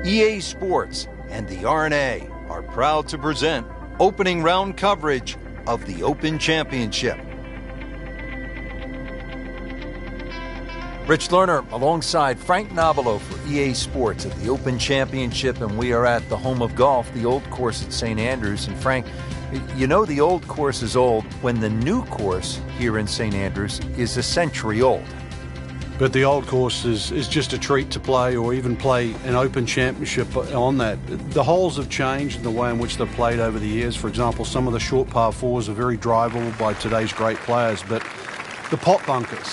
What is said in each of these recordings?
EA Sports and the RNA are proud to present opening round coverage of the Open Championship. Rich Lerner alongside Frank Nobilo for EA Sports at the Open Championship, and we are at the home of golf, the old course at St. Andrews. And Frank, you know the old course is old when the new course here in St. Andrews is a century old. But the old course is just a treat to play, or even play an Open Championship on that. The holes have changed in the way in which they're played over the years. For example, some of the short par fours are very drivable by today's great players, but the pot bunkers,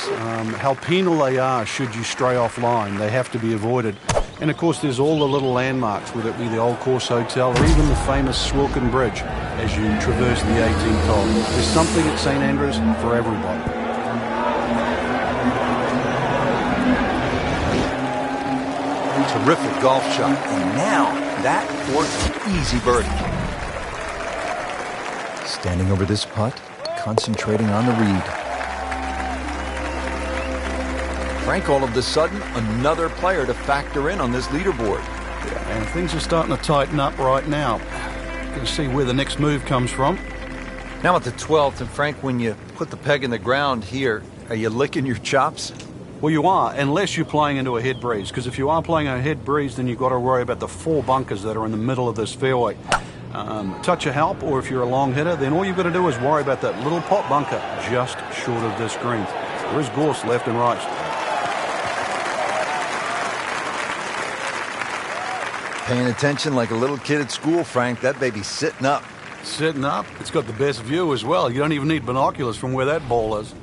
how penal they are should you stray offline. They have to be avoided. And of course there's all the little landmarks, whether it be the Old Course Hotel or even the famous Swilken Bridge as you traverse the 18th hole. There's something at St. Andrews for everybody. Terrific golf shot, and now that for an easy birdie. Standing over this putt, concentrating on the read. Frank, all of a sudden, another player to factor in on this leaderboard. Yeah, and things are starting to tighten up right now. You can see where the next move comes from. Now at the 12th, and Frank, when you put the peg in the ground here, are you licking your chops? Well, you are, unless you're playing into a head breeze, because if you are playing a head breeze, then you've got to worry about the 4 bunkers that are in the middle of this fairway. Touch of help, or if you're a long hitter, then all you've got to do is worry about that little pot bunker just short of this green. There is gorse left and right. Paying attention like a little kid at school, Frank. That baby's sitting up. Sitting up? It's got the best view as well. You don't even need binoculars from where that ball is.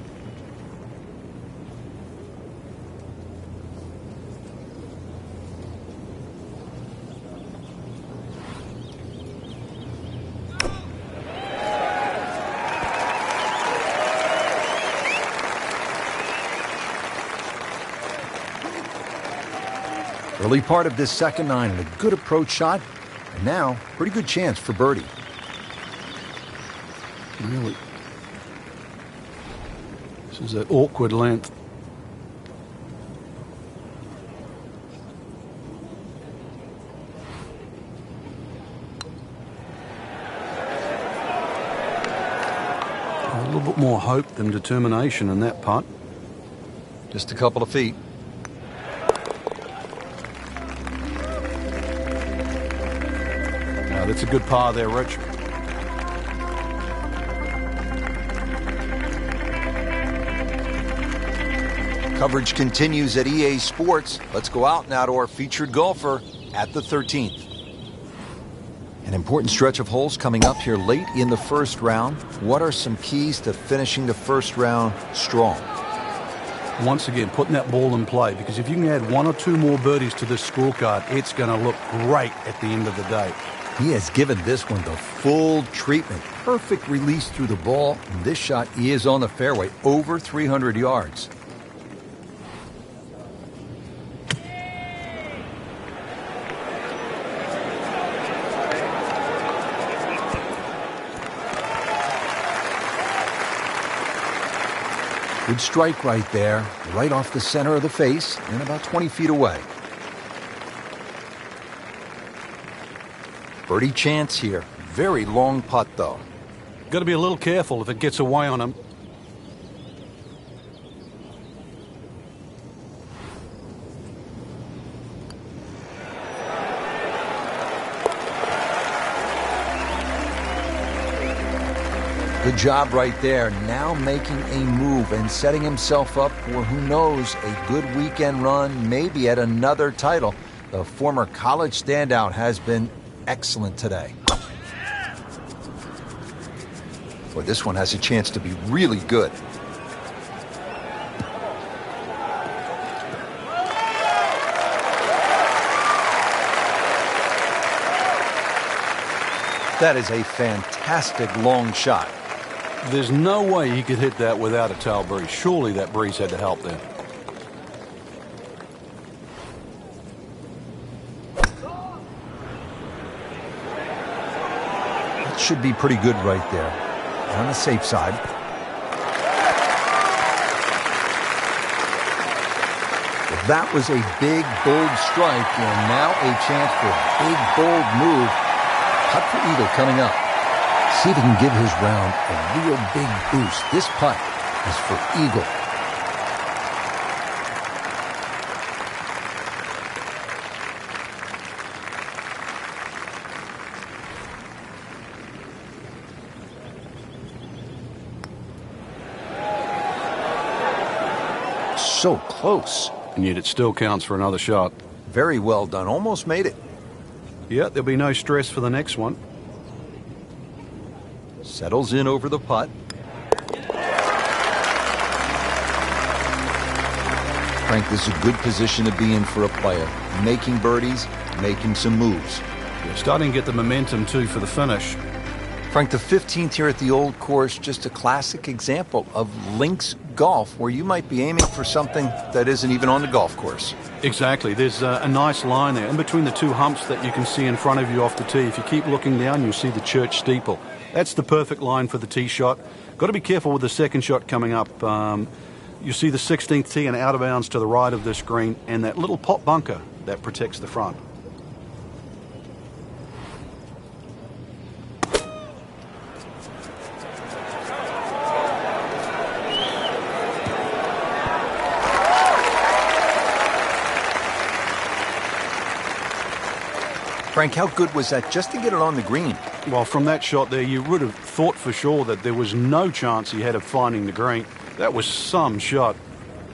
Early part of this second 9, and a good approach shot, and now pretty good chance for birdie. Really? This is that awkward length. A little bit more hope than determination in that putt. Just a couple of feet. That's a good par there, Rich. Coverage continues at EA Sports. Let's go out now to our featured golfer at the 13th. An important stretch of holes coming up here late in the first round. What are some keys to finishing the first round strong? Once again, putting that ball in play, because if you can add 1 or 2 more birdies to this scorecard, it's going to look great at the end of the day. He has given this one the full treatment. Perfect release through the ball. And this shot is on the fairway, over 300 yards. Good strike right there, right off the center of the face and about 20 feet away. Birdie chance here. Very long putt, though. Got to be a little careful if it gets away on him. Good job right there. Now making a move and setting himself up for, who knows, a good weekend run, maybe at another title. The former college standout has been excellent today. Boy, this one has a chance to be really good. That is a fantastic long shot. There's no way he could hit that without a tail breeze. Surely that breeze had to help there. That should be pretty good right there. On the safe side. The That was a big, bold strike, and now a chance for a big, bold move. Putt for Eagle coming up. See if he can give his round a real big boost. This putt is for Eagle. So close. And yet it still counts for another shot. Very well done. Almost made it. Yeah, there'll be no stress for the next one. Settles in over the putt. Frank, this is a good position to be in for a player. Making birdies, making some moves. You're starting to get the momentum, too, for the finish. Frank, the 15th here at the Old Course, just a classic example of links golf, where you might be aiming for something that isn't even on the golf course. Exactly. There's a nice line there in between the two humps that you can see in front of you off the tee. If you keep looking down, you'll see the church steeple. That's the perfect line for the tee shot. Got to be careful with the second shot coming up. You see the 16th tee and out of bounds to the right of this green, and that little pot bunker that protects the front. Frank, how good was that just to get it on the green? Well, from that shot there, you would have thought for sure that there was no chance he had of finding the green. That was some shot.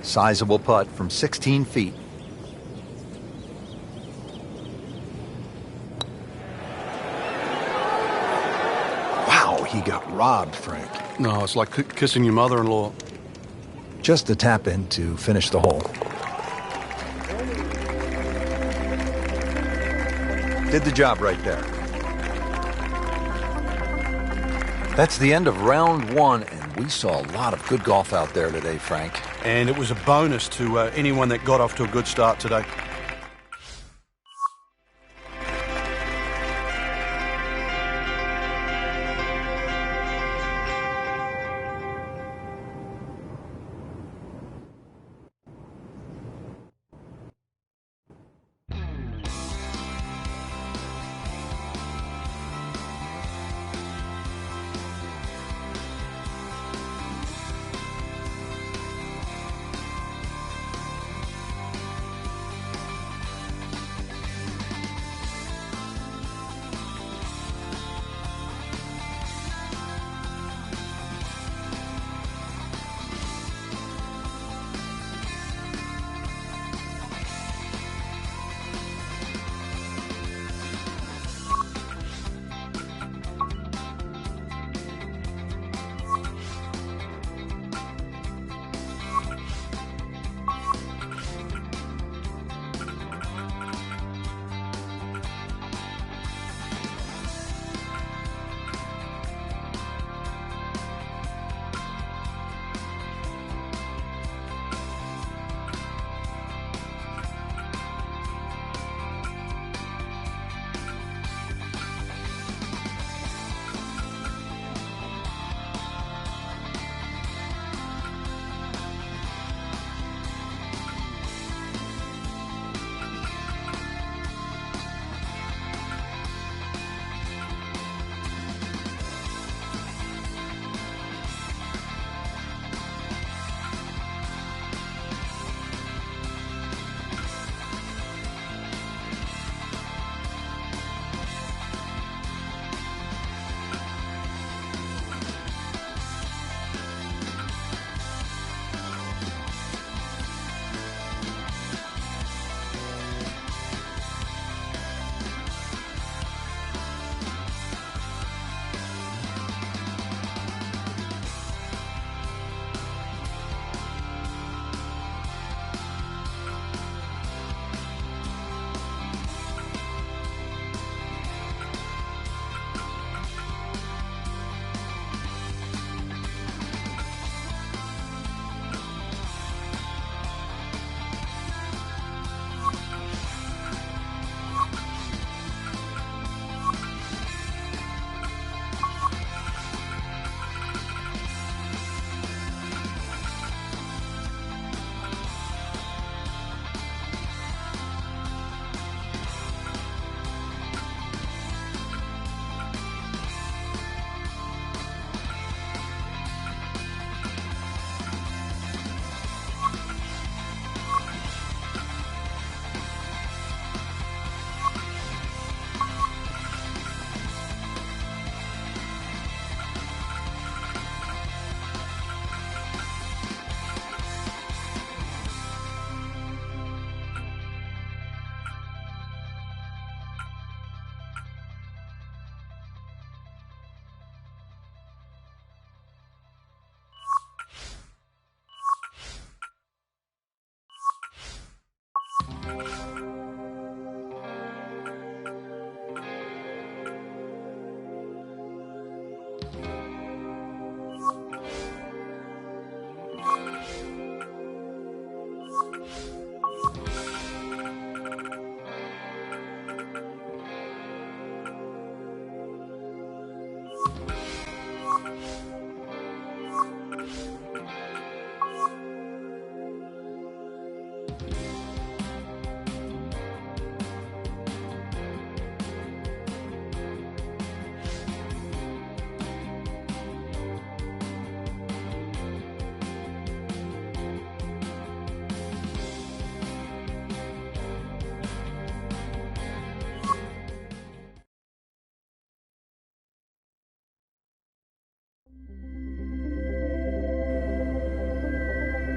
Sizable putt from 16 feet. Wow, he got robbed, Frank. No, it's like kissing your mother-in-law. Just a tap in to finish the hole. Did the job right there. That's the end of round one, and we saw a lot of good golf out there today, Frank. And it was a bonus to anyone that got off to a good start today.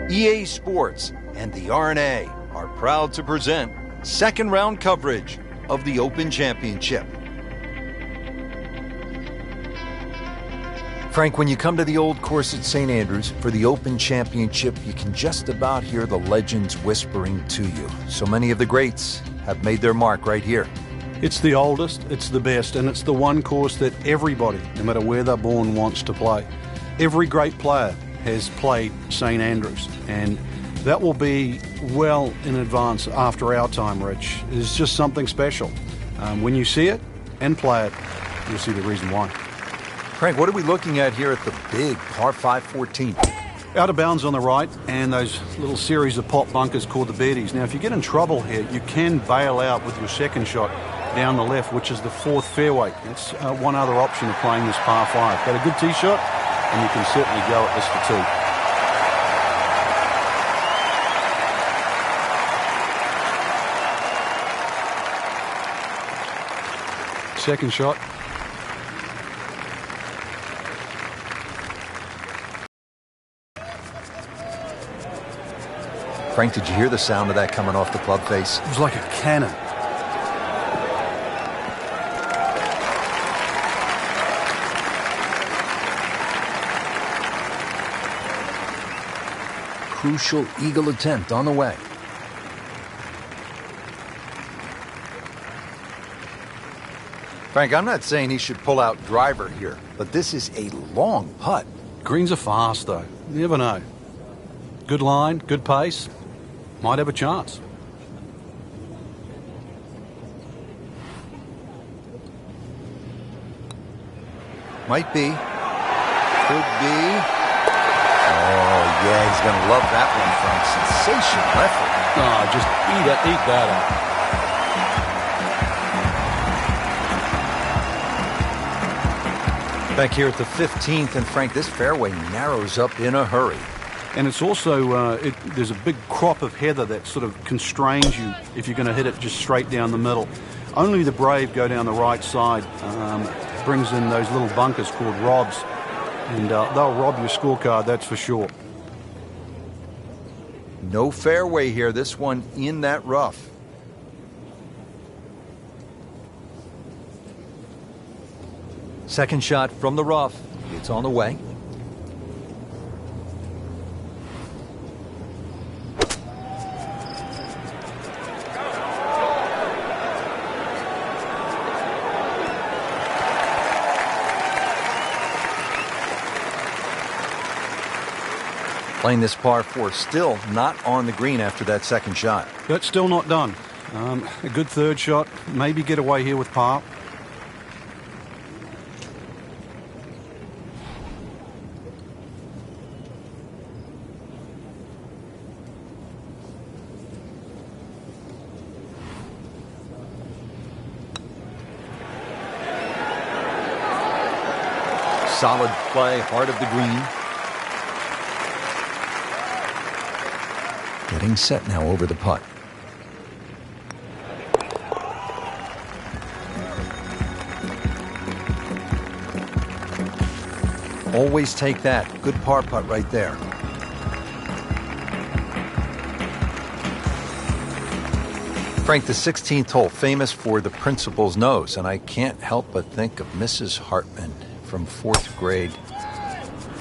EA Sports and the R&A are proud to present second round coverage of the Open Championship. Frank, when you come to the old course at St. Andrews for the Open Championship, you can just about hear the legends whispering to you. So many of the greats have made their mark right here. It's the oldest, it's the best, and it's the one course that everybody, no matter where they're born, wants to play. Every great player has played St. Andrews, and that will be well in advance after our time, Rich. It's just something special. When you see it and play it, you'll see the reason why. Frank, what are we looking at here at the big par 5 14? Out of bounds on the right, and those little series of pop bunkers called the birdies. Now, if you get in trouble here, you can bail out with your second shot down the left, which is the fourth fairway. That's one other option of playing this par 5. Got a good tee shot, and you can certainly go at this for 2. Second shot. Frank, did you hear the sound of that coming off the club face? It was like a cannon. Crucial eagle attempt on the way. Frank, I'm not saying he should pull out driver here, but this is a long putt. Greens are fast, though. You never know. Good line, good pace. Might have a chance. Might be. Could be. Oh, yeah, he's going to love that one, Frank. Sensational effort. Oh, just eat that up. Back here at the 15th, and Frank, this fairway narrows up in a hurry. And it's also, there's a big crop of heather that sort of constrains you if you're going to hit it just straight down the middle. Only the brave go down the right side. Brings in those little bunkers called robs. And they'll rob your scorecard, that's for sure. No fairway here, this one in that rough. Second shot from the rough. It's on the way. Playing this par 4, still not on the green after that second shot. That's still not done. A good third shot, maybe get away here with par. Solid play, heart of the green. Getting set now over the putt. Always take that. Good par putt right there. Frank, the 16th hole, famous for the principal's nose, and I can't help but think of Mrs. Hartman from 4th grade.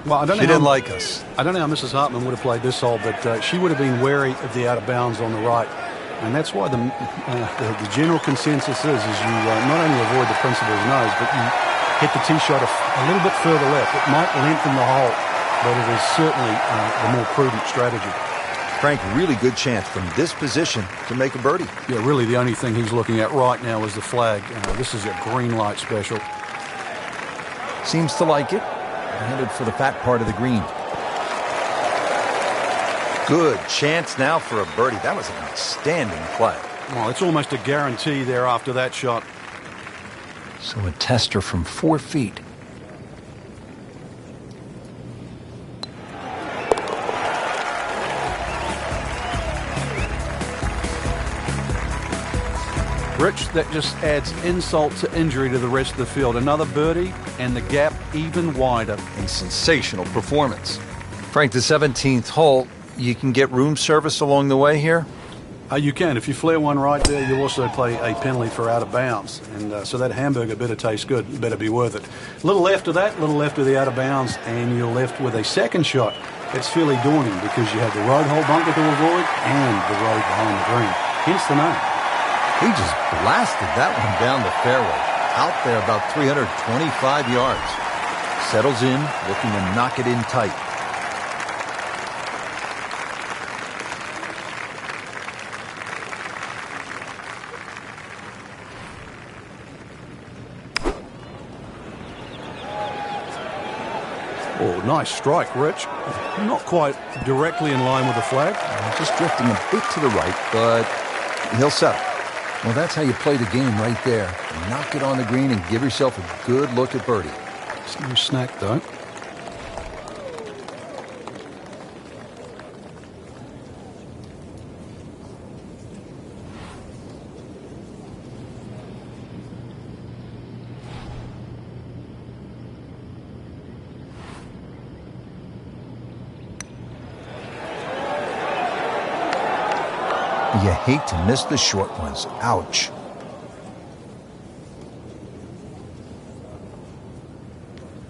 Well, she didn't like us. I don't know how Mrs. Hartman would have played this hole, but she would have been wary of the out of bounds on the right. And that's why the general consensus is you not only avoid the principal's nose, but you hit the tee shot a little bit further left. It might lengthen the hole, but it is certainly the more prudent strategy. Frank, really good chance from this position to make a birdie. Yeah, really the only thing he's looking at right now is the flag. This is a green light special. Seems to like it. Headed for the fat part of the green. Good chance now for a birdie. That was an outstanding play. Well, it's almost a guarantee there after that shot. So a tester from 4 feet. Rich, that just adds insult to injury to the rest of the field. Another birdie, and the gap even wider. A sensational performance. Frank, the 17th hole, You can get room service along the way here? You can. If you flare one right there, you'll also pay a penalty for out of bounds. And so that hamburger better taste good. It better be worth it. A little left of that, a little left of the out of bounds, and you're left with a second shot. It's fairly daunting because you have the road hole bunker to avoid and the road behind the green. Hence the name. He just blasted that one down the fairway. Out there about 325 yards. Settles in, looking to knock it in tight. Oh, nice strike, Rich. Not quite directly in line with the flag. Just drifting a bit to the right, but he'll settle. Well, that's how you play the game right there. Knock it on the green and give yourself a good look at birdie. It's no snack, though. You hate to miss the short ones. Ouch.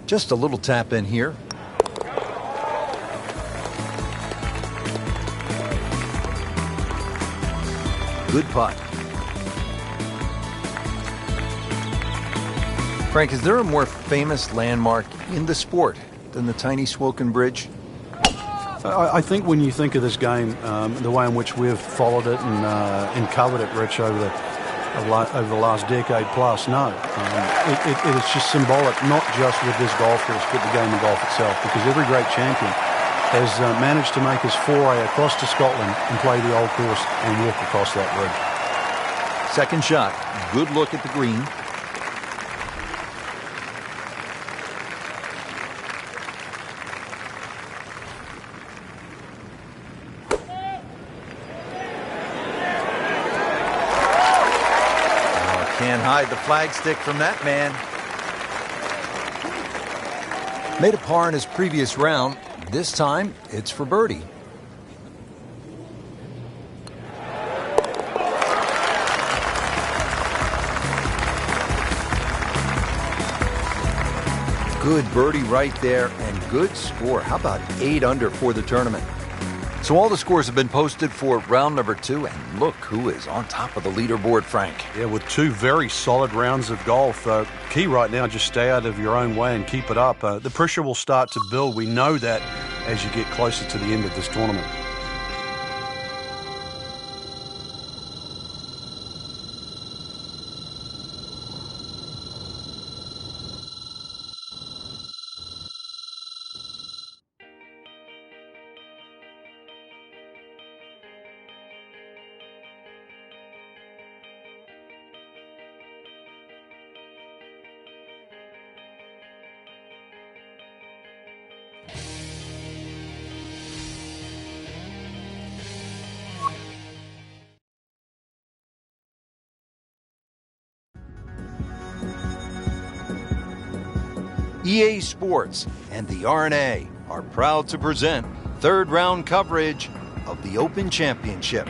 Just a little tap in here. Good putt. Frank, is there a more famous landmark in the sport than the tiny Swoken Bridge? I think when you think of this game, the way in which we've followed it and covered it, Rich, over the last decade plus, no. It is just symbolic, not just with this golf course, but the game of golf itself, because every great champion has managed to make his foray across to Scotland and play the old course and walk across that bridge. Second shot. Good look at the green. Can't hide the flagstick from that man. Made a par in his previous round. This time, it's for birdie. Good birdie right there and good score. How about 8 under for the tournament? So all the scores have been posted for round number 2, and look who is on top of the leaderboard, Frank. Yeah, with 2 very solid rounds of golf. Key right now, just stay out of your own way and keep it up. The pressure will start to build. We know that as you get closer to the end of this tournament. EA Sports and the R&A are proud to present third round coverage of the Open Championship.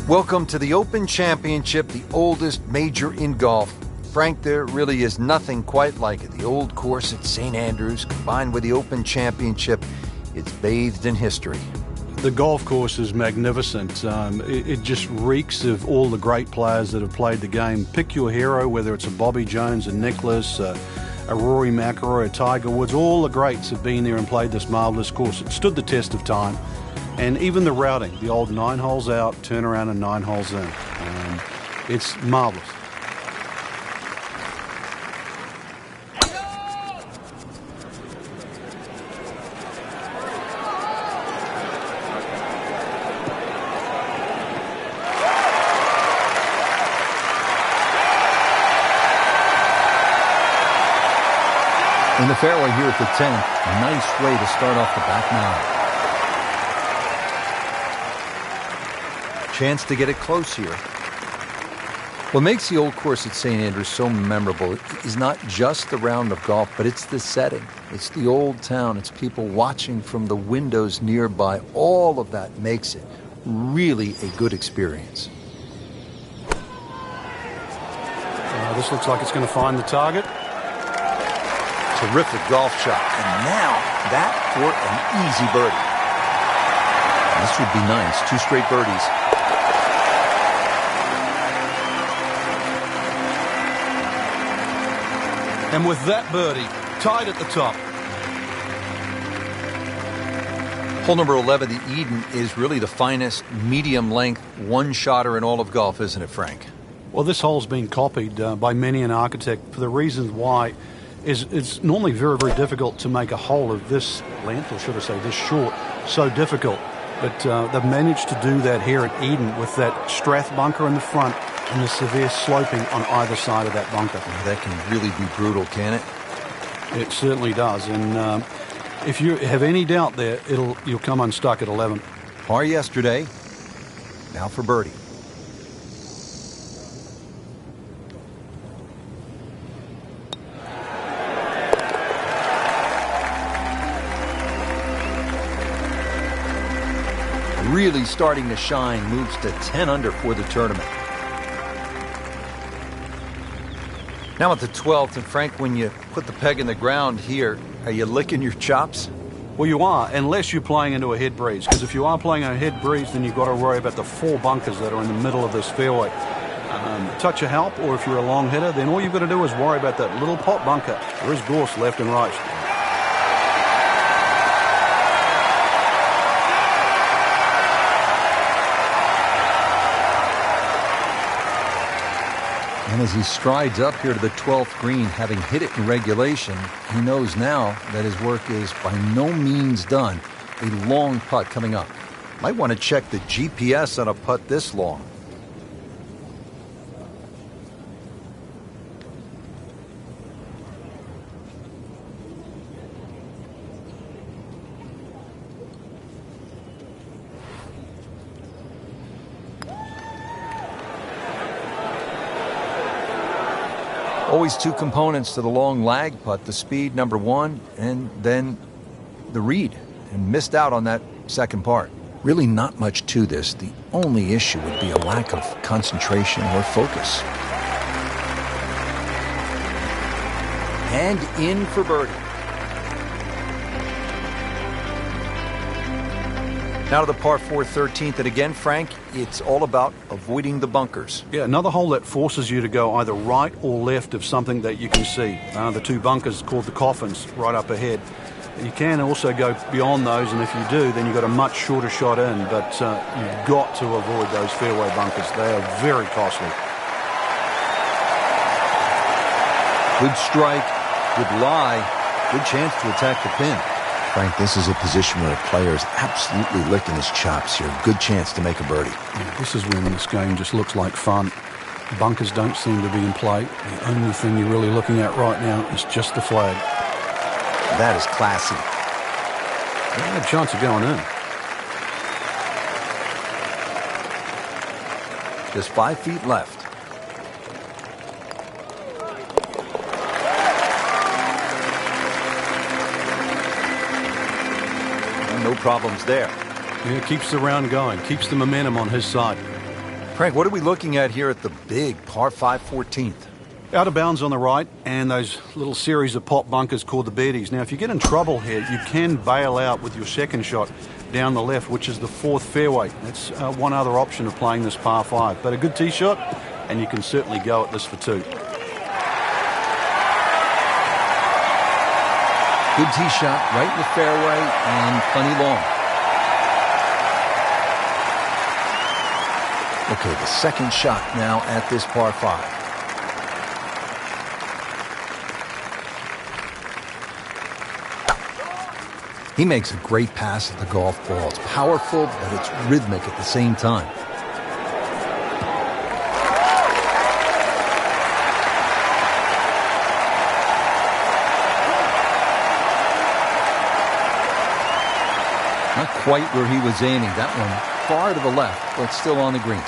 Welcome to the Open Championship, the oldest major in golf. Frank, there really is nothing quite like it. The old course at St. Andrews combined with the Open Championship, it's bathed in history. The golf course is magnificent. It just reeks of all the great players that have played the game. Pick your hero, whether it's a Bobby Jones, a Nicklaus, a Rory McIlroy, a Tiger Woods. All the greats have been there and played this marvellous course. It stood the test of time. And even the routing, the old 9 holes out, turn around and 9 holes in. It's marvellous. In the fairway here at the 10th, a nice way to start off the back nine. Chance to get it close here. What makes the old course at St. Andrews so memorable is not just the round of golf, but it's the setting. It's the old town. It's people watching from the windows nearby. All of that makes it really a good experience. This looks like it's going to find the target. Terrific golf shot. And now that for an easy birdie. This would be nice. 2 straight birdies. And with that birdie, tied at the top. Hole number 11, the Eden, is really the finest medium-length one-shotter in all of golf, isn't it, Frank? Well, this hole's been copied by many an architect for the reasons why it's normally very, very difficult to make a hole of this length, or should I say this short, so difficult. But they've managed to do that here at Eden with that Strath bunker in the front and the severe sloping on either side of that bunker. That can really be brutal, can it? It certainly does. And if you have any doubt there, you'll come unstuck at 11. Par yesterday. Now for birdie. Really starting to shine, moves to 10 under for the tournament. Now at the 12th, and Frank, when you put the peg in the ground here, are you licking your chops? Well, you are, unless you're playing into a head breeze. Because if you are playing a head breeze, then you've got to worry about the 4 bunkers that are in the middle of this fairway. Touch of help, or if you're a long hitter, then all you've got to do is worry about that little pot bunker. There is gorse left and right. And as he strides up here to the 12th green, having hit it in regulation, he knows now that his work is by no means done. A long putt coming up. Might want to check the GPS on a putt this long. Always 2 components to the long lag putt, the speed, number 1, and then the read. And missed out on that second part. Really not much to this. The only issue would be a lack of concentration or focus. And in for birdie. Now to the par 4 13th, and again, Frank, it's all about avoiding the bunkers. Yeah, another hole that forces you to go either right or left of something that you can see. The 2 bunkers called the coffins right up ahead. You can also go beyond those, and if you do, then you've got a much shorter shot in, but you've got to avoid those fairway bunkers. They are very costly. Good strike, good lie, good chance to attack the pin. Frank, this is a position where a player is absolutely licking his chops here. Good chance to make a birdie. Yeah, this is when this game just looks like fun. Bunkers don't seem to be in play. The only thing you're really looking at right now is just the flag. That is classy. They had a chance of going in. Just 5 feet left. No problems there. Yeah, keeps the round going, keeps the momentum on his side. Frank, what are we looking at here at the big par 5 14th? Out of bounds on the right, and those little series of pot bunkers called the birdies. Now, if you get in trouble here, you can bail out with your second shot down the left, which is the 4th fairway. That's one other option of playing this par 5. But a good tee shot, and you can certainly go at this for 2. Good tee shot, right in the fairway, and plenty long. Okay, the second shot now at this par 5. He makes a great pass at the golf ball. It's powerful, but it's rhythmic at the same time. Not quite where he was aiming. That one far to the left, but still on the green.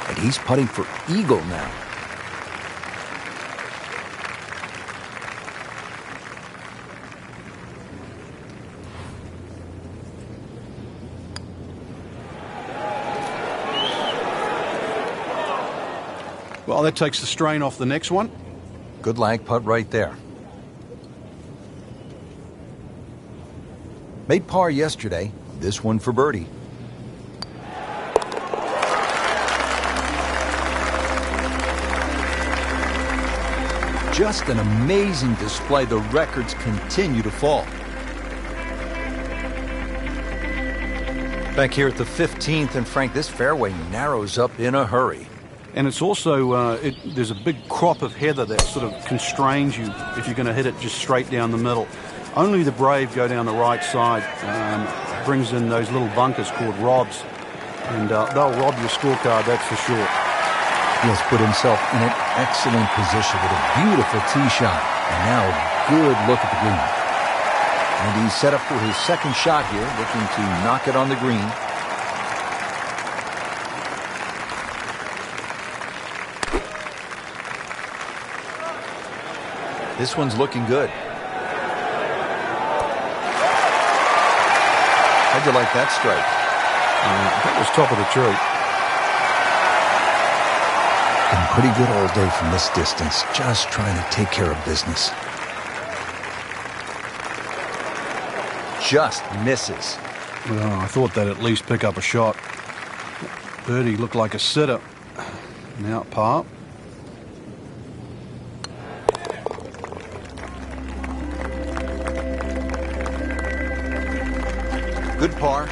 And he's putting for eagle now. Well, that takes the strain off the next one. Good lag putt right there. Made par yesterday. This one for birdie. Just an amazing display. The records continue to fall. Back here at the 15th, and Frank, this fairway narrows up in a hurry. And it's also, there's a big crop of heather that sort of constrains you if you're going to hit it just straight down the middle. Only the brave go down the right side. Brings in those little bunkers called robs. And they'll rob your scorecard, that's for sure. He has put himself in an excellent position with a beautiful tee shot. And now a good look at the green. And he's set up for his second shot here, looking to knock it on the green. This one's looking good. How'd you like that strike? That was top of the tree. Been pretty good all day from this distance, just trying to take care of business. Just misses. Well, I thought they'd at least pick up a shot. Birdie looked like a sitter. Now par. Good par.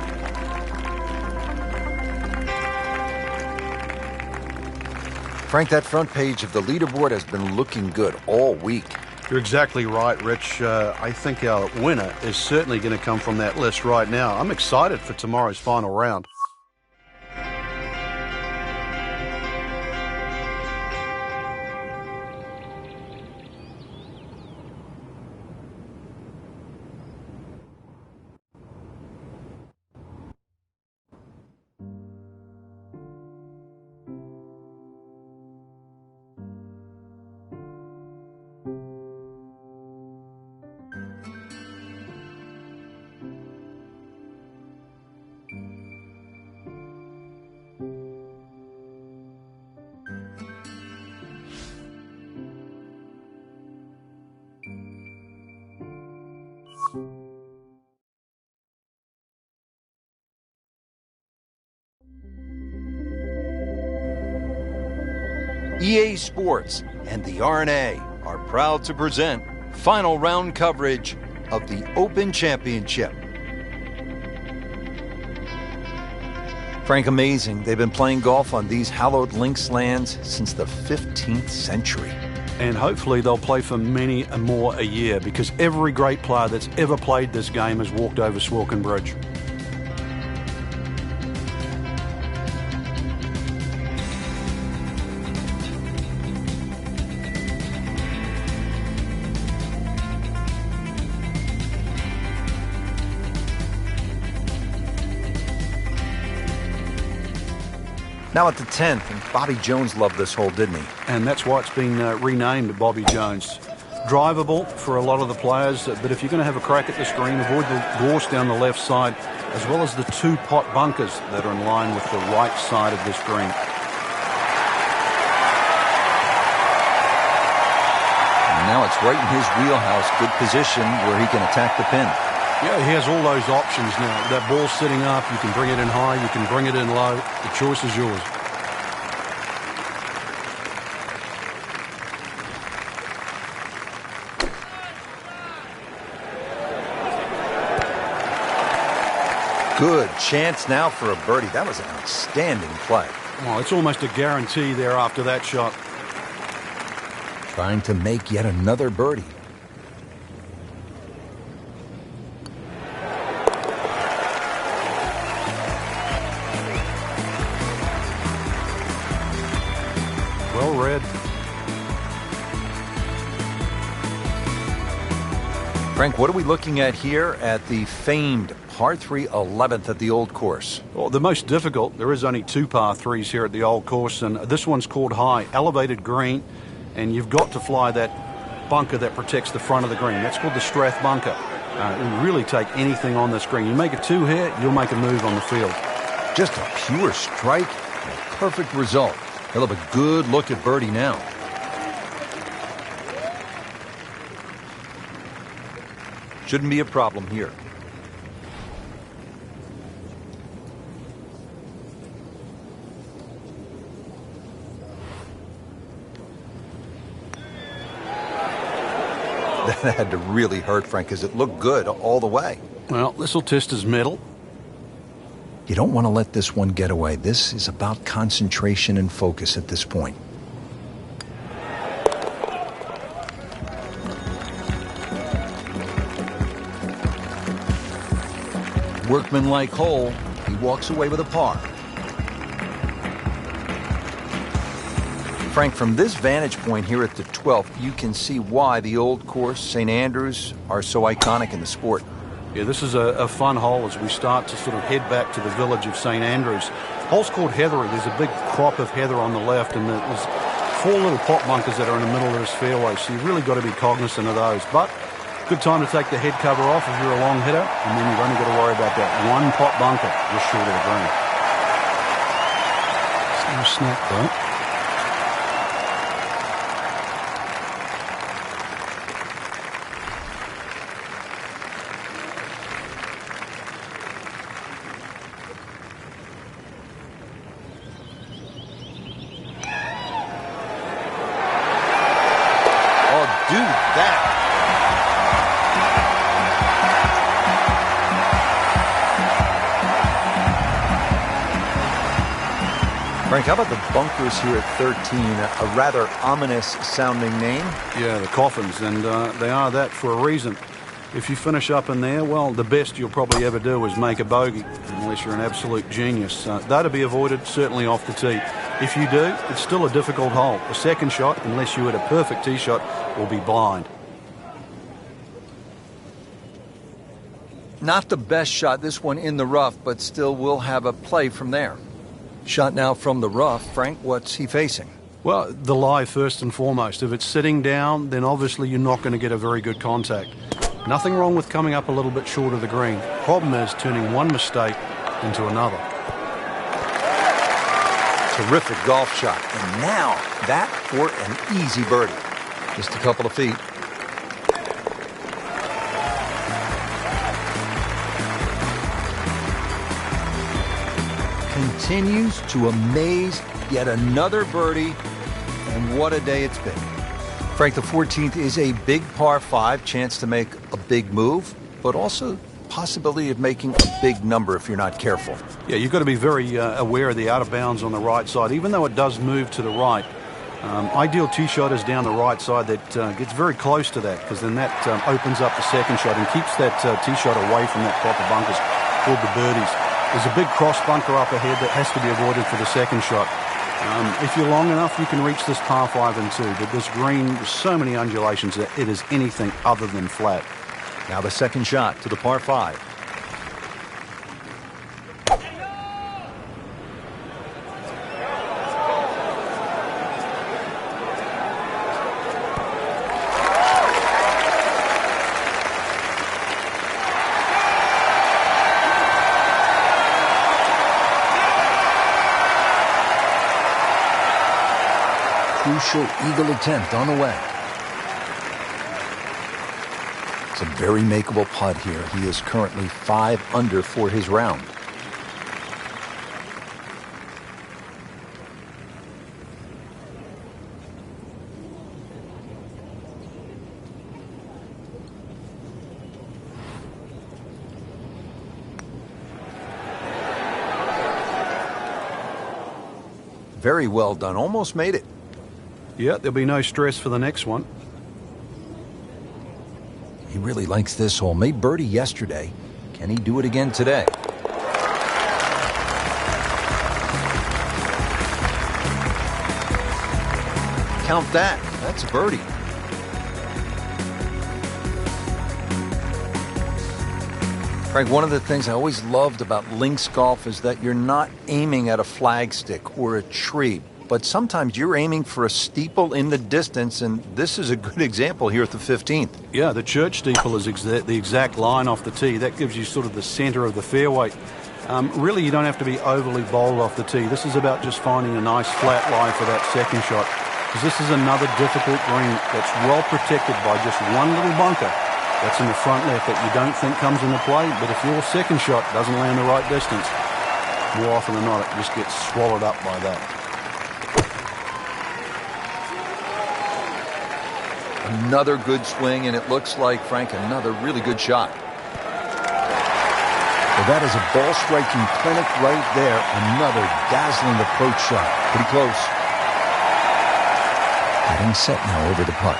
Frank, that front page of the leaderboard has been looking good all week. You're exactly right, Rich. I think our winner is certainly going to come from that list right now. I'm excited for tomorrow's final round. EA Sports and the R&A are proud to present final round coverage of the Open Championship. Frank, amazing. They've been playing golf on these hallowed links lands since the 15th century. And hopefully they'll play for many more a year, because every great player that's ever played this game has walked over Swilcan Bridge. Now at the 10th, and Bobby Jones loved this hole, didn't he? And that's why it's been renamed Bobby Jones. Drivable for a lot of the players, but if you're going to have a crack at this green, avoid the gorse down the left side, as well as the two pot bunkers that are in line with the right side of this green. And now it's right in his wheelhouse, good position where he can attack the pin. Yeah, he has all those options now. That ball's sitting up, you can bring it in high, you can bring it in low. The choice is yours. Good chance now for a birdie. That was an outstanding play. Well, it's almost a guarantee there after that shot. Trying to make yet another birdie. Well read. Frank, what are we looking at here at the famed par 3 11th at the Old Course? Well, the most difficult, there is only 2 par 3s here at the Old Course, and this one's called high, elevated green, and you've got to fly that bunker that protects the front of the green. That's called the Strath bunker. It will really take anything on this green. You make a 2 here, you'll make a move on the field. Just a pure strike and a perfect result. He'll have a good look at birdie now. Shouldn't be a problem here. That had to really hurt, Frank, because it looked good all the way. Well, this will test his mettle. You don't want to let this one get away. This is about concentration and focus at this point. Workmanlike hole. He walks away with a par. Frank, from this vantage point here at the 12th, you can see why the Old Course, St. Andrews, are so iconic in the sport. Yeah, this is a fun hole as we start to sort of head back to the village of St. Andrews. The hole's called Heathery. There's a big crop of heather on the left, and there's 4 little pot bunkers that are in the middle of this fairway, so you've really got to be cognizant of those. But good time to take the head cover off if you're a long hitter, and then you've only got to worry about that 1 pot bunker just short of the green. It's no snap, though. Frank, how about the bunkers here at 13? A rather ominous sounding name. Yeah, the coffins, and they are that for a reason. If you finish up in there, well, the best you'll probably ever do is make a bogey, unless you're an absolute genius. They're to be avoided, certainly off the tee. If you do, it's still a difficult hole. A second shot, unless you hit a perfect tee shot, will be blind. Not the best shot, this one in the rough, but still will have a play from there. Shot now from the rough. Frank, what's he facing? Well, the lie first and foremost. If it's sitting down, then obviously you're not going to get a very good contact. Nothing wrong with coming up a little bit short of the green. Problem is turning one mistake into another. Terrific golf shot. And now that for an easy birdie. Just a couple of feet. Continues to amaze. Yet another birdie, and what a day it's been. Frank, the 14th is a big par 5, chance to make a big move, but also possibility of making a big number if you're not careful. Yeah, you've got to be very aware of the out of bounds on the right side, even though it does move to the right. Ideal tee shot is down the right side that gets very close to that, because then that opens up the second shot and keeps that tee shot away from that crop of bunkers called the birdies. There's a big cross bunker up ahead that has to be avoided for the second shot. If you're long enough, you can reach this par 5 and 2, but this green, there's so many undulations that it is anything other than flat. Now the second shot to the par 5. Crucial eagle attempt on the way. It's a very makeable putt here. He is currently 5 under for his round. Very well done. Almost made it. Yeah, there'll be no stress for the next one. He really likes this hole. Made birdie yesterday. Can he do it again today? Count that. That's a birdie. Frank, one of the things I always loved about links golf is that you're not aiming at a flagstick or a tree, but sometimes you're aiming for a steeple in the distance, and this is a good example here at the 15th. Yeah, the church steeple is the exact line off the tee. That gives you sort of the center of the fairway. Really, you don't have to be overly bold off the tee. This is about just finding a nice flat lie for that second shot, because this is another difficult green that's well protected by just one little bunker that's in the front left that you don't think comes into play. But if your second shot doesn't land the right distance, more often than not, it just gets swallowed up by that. Another good swing, and it looks like, Frank, another really good shot. Well, that is a ball-striking clinic right there. Another dazzling approach shot. Pretty close. Getting set now over the putt.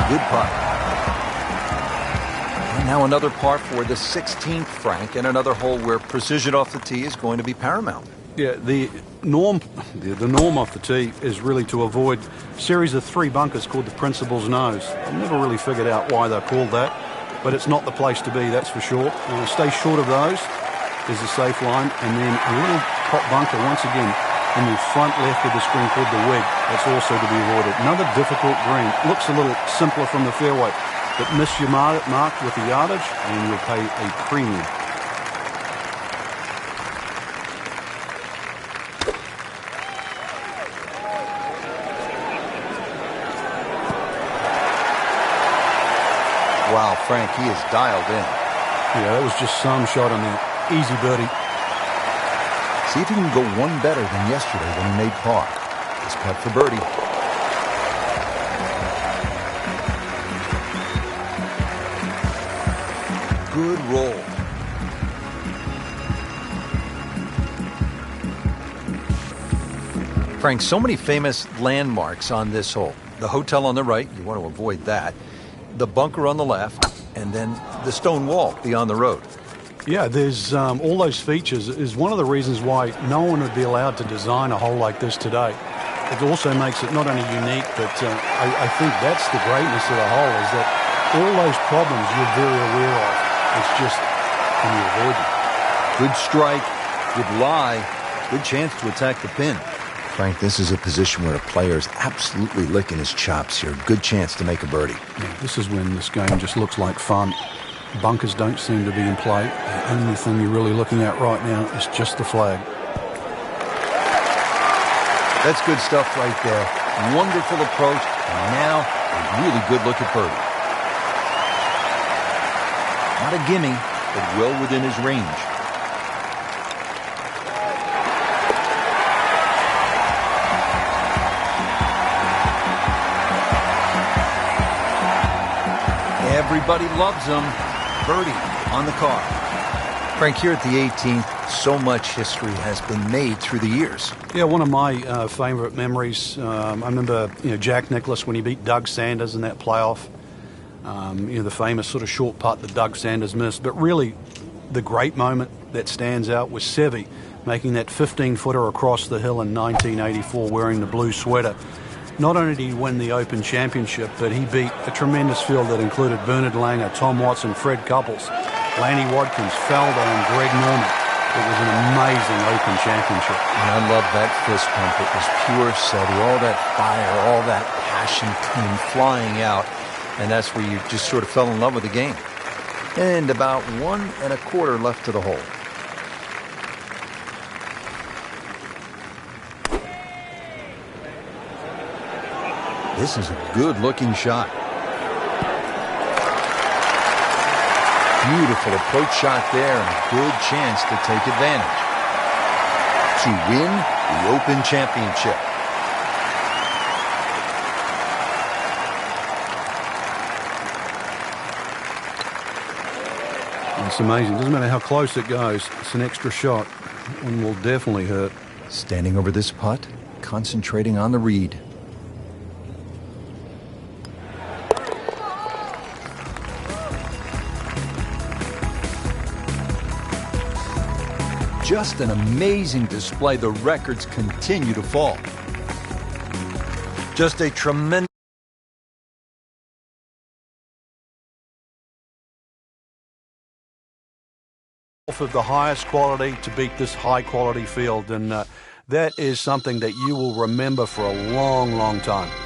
Good putt. And now another par for the 16th, Frank, and another hole where precision off the tee is going to be paramount. Yeah, the norm off the tee is really to avoid a series of three bunkers called the principal's nose. I've never really figured out why they're called that, but it's not the place to be, that's for sure. Stay short of those is a safe line, and then a little top bunker once again in the front left of the screen called the wig. That's also to be avoided. Another difficult green. Looks a little simpler from the fairway, but miss your mark with the yardage and you'll pay a premium. Wow, Frank, he is dialed in. Yeah, that was just some shot on that. Easy birdie. See if he can go one better than yesterday when he made par. This putt for birdie. Good roll. Frank, so many famous landmarks on this hole. The hotel on the right, you want to avoid that. The bunker on the left, and then the stone wall beyond the road. Yeah, there's all those features is one of the reasons why no one would be allowed to design a hole like this today. It also makes it not only unique, but I think that's the greatness of the hole, is that all those problems you're very aware of. It's just, can you avoid them? Good strike, good lie, good chance to attack the pin. Frank, this is a position where a player is absolutely licking his chops here. Good chance to make a birdie. Yeah, this is when this game just looks like fun. Bunkers don't seem to be in play. The only thing you're really looking at right now is just the flag. That's good stuff right there. Wonderful approach, and now a really good look at birdie. Not a gimme, but well within his range. Everybody loves him. Birdie on the car. Frank, here at the 18th, so much history has been made through the years. Yeah, one of my favorite memories, I remember Jack Nicklaus when he beat Doug Sanders in that playoff. The famous sort of short putt that Doug Sanders missed. But really, the great moment that stands out was Seve making that 15-footer across the hill in 1984 wearing the blue sweater. Not only did he win the Open Championship, but he beat a tremendous field that included Bernard Langer, Tom Watson, Fred Couples, Lanny Wadkins, Felder, and Greg Norman. It was an amazing Open Championship. And I love that fist pump. It was pure Seve. All that fire, all that passion came flying out. And that's where you just sort of fell in love with the game. And about 1 1/4 left to the hole. This is a good-looking shot. Beautiful approach shot there, and a good chance to take advantage to win the Open Championship. It's amazing. Doesn't matter how close it goes. It's an extra shot. One will definitely hurt. Standing over this putt, concentrating on the read. just an amazing display. The records continue to fall. Just a tremendous of the highest quality to beat this high quality field, and that is something that you will remember for a long, long time.